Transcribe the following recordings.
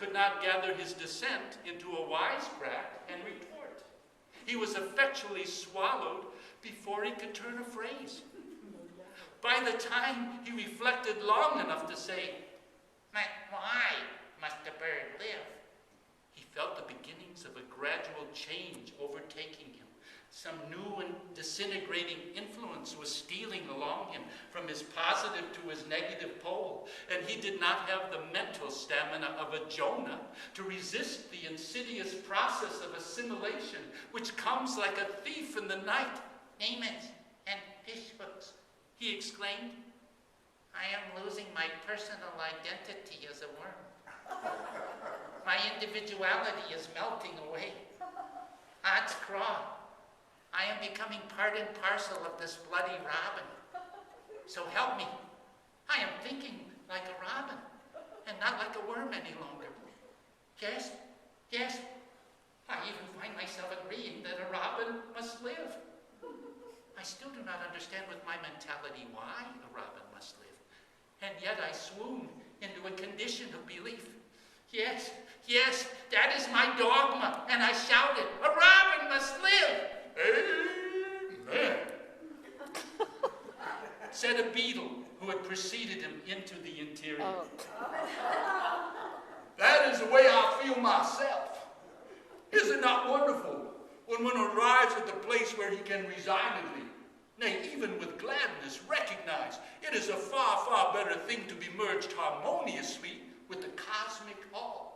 could not gather his dissent into a wisecrack and retort. He was effectually swallowed before he could turn a phrase. By the time he reflected long enough to say, "But why must the bird live?" he felt the beginnings of a gradual change overtaking him. Some new and disintegrating influence was stealing along him from his positive to his negative pole, and he did not have the mental stamina of a Jonah to resist the insidious process of assimilation which comes like a thief in the night. "Demons and fishhooks," he exclaimed. "I am losing my personal identity as a worm. My individuality is melting away. Odds craw, I am becoming part and parcel of this bloody robin. So help me, I am thinking like a robin and not like a worm any longer. Yes, yes, I even find myself agreeing that a robin must live. I still do not understand with my mentality why a robin must live, and yet I swoon into a condition of belief. Yes, yes, that is my dogma, and I shouted, 'A robin must live!' 'Amen,' said a beetle who had preceded him into the interior. That is the way I feel myself. Is it not wonderful when one arrives at the place where he can resignedly, nay, even with gladness, recognize it is a far, far better thing to be merged harmoniously with the cosmic all.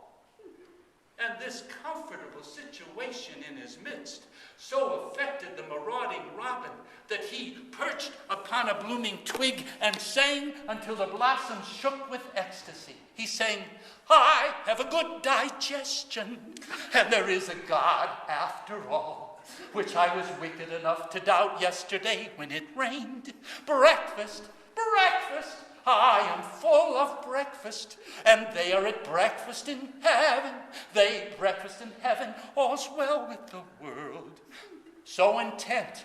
And this comfortable situation in his midst so affected the marauding robin that he perched upon a blooming twig and sang until the blossoms shook with ecstasy. He sang, 'I have a good digestion, and there is a God after all, which I was wicked enough to doubt yesterday when it rained. Breakfast, breakfast, I am full of breakfast, and they are at breakfast in heaven. They breakfast in heaven, all's well with the world.' So intent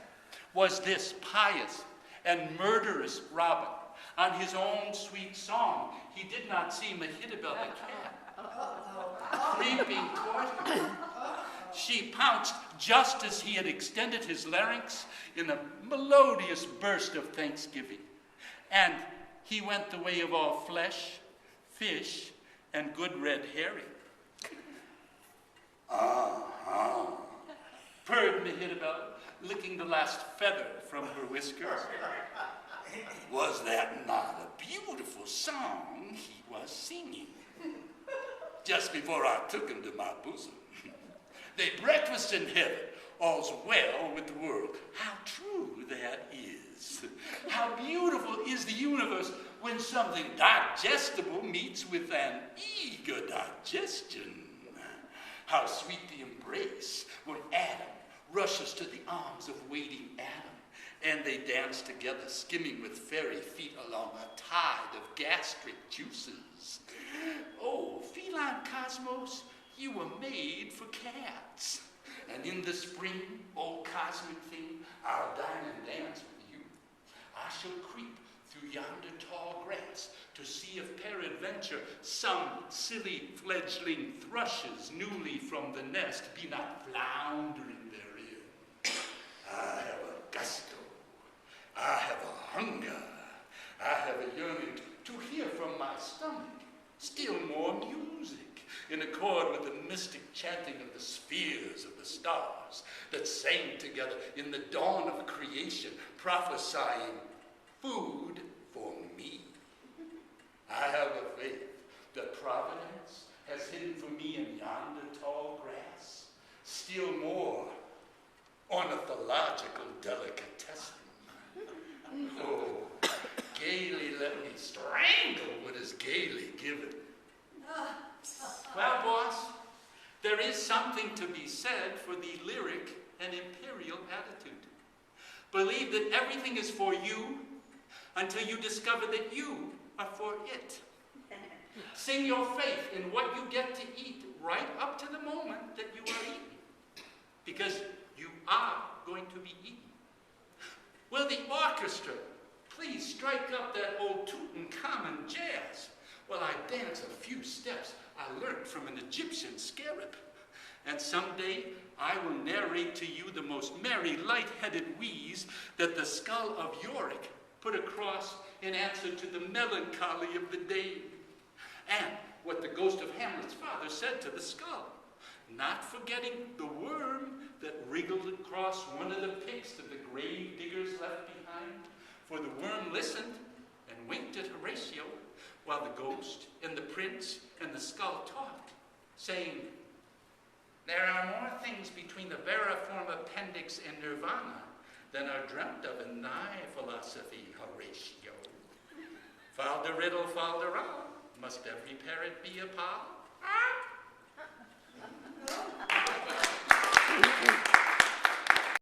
was this pious and murderous robin on his own sweet song, he did not see Mehitabel the cat creeping toward him. She pounced just as he had extended his larynx in a melodious burst of thanksgiving, and he went the way of all flesh, fish, and good red herring. Purred Mehitabel, licking the last feather from her whiskers. Was that not a beautiful song he was singing? Just before I took him to my bosom. They breakfast in heaven, all's well with the world. How true that is. How beautiful is the universe when something digestible meets with an eager digestion. How sweet the embrace when Adam rushes to the arms of waiting Adam, and they dance together, skimming with fairy feet along a tide of gastric juices. Oh, feline cosmos, you were made for cats. And in the spring, oh cosmic thing, I'll dine and dance with you. I shall creep through yonder tall grass to see if peradventure some silly fledgling thrushes newly from the nest be not floundering therein. I have a gusto, I have a hunger, I have a yearning to hear from my stomach still more music, in accord with the mystic chanting of the spheres of the stars that sang together in the dawn of creation, prophesying food for me. I have a faith that Providence has hidden for me in yonder tall grass still more ornithological delicatessen. Oh, gaily let me strangle what is gaily given. Well, boss, there is something to be said for the lyric and imperial attitude. Believe that everything is for you until you discover that you are for it. Sing your faith in what you get to eat right up to the moment that you are eating, because you are going to be eaten. Will the orchestra please strike up that old Tutankhamun jazz while I dance a few steps? I learnt from an Egyptian scarab. And someday I will narrate to you the most merry, light-headed wheeze that the skull of Yorick put across in answer to the melancholy of the day. And what the ghost of Hamlet's father said to the skull, not forgetting the worm that wriggled across one of the picks that the grave diggers left behind. For the worm listened and winked at Horatio, while the ghost and the prince and the skull talked, saying, there are more things between the veriform appendix and nirvana than are dreamt of in thy philosophy, Horatio. Fal de riddle, fal de row, must every parrot be a pal?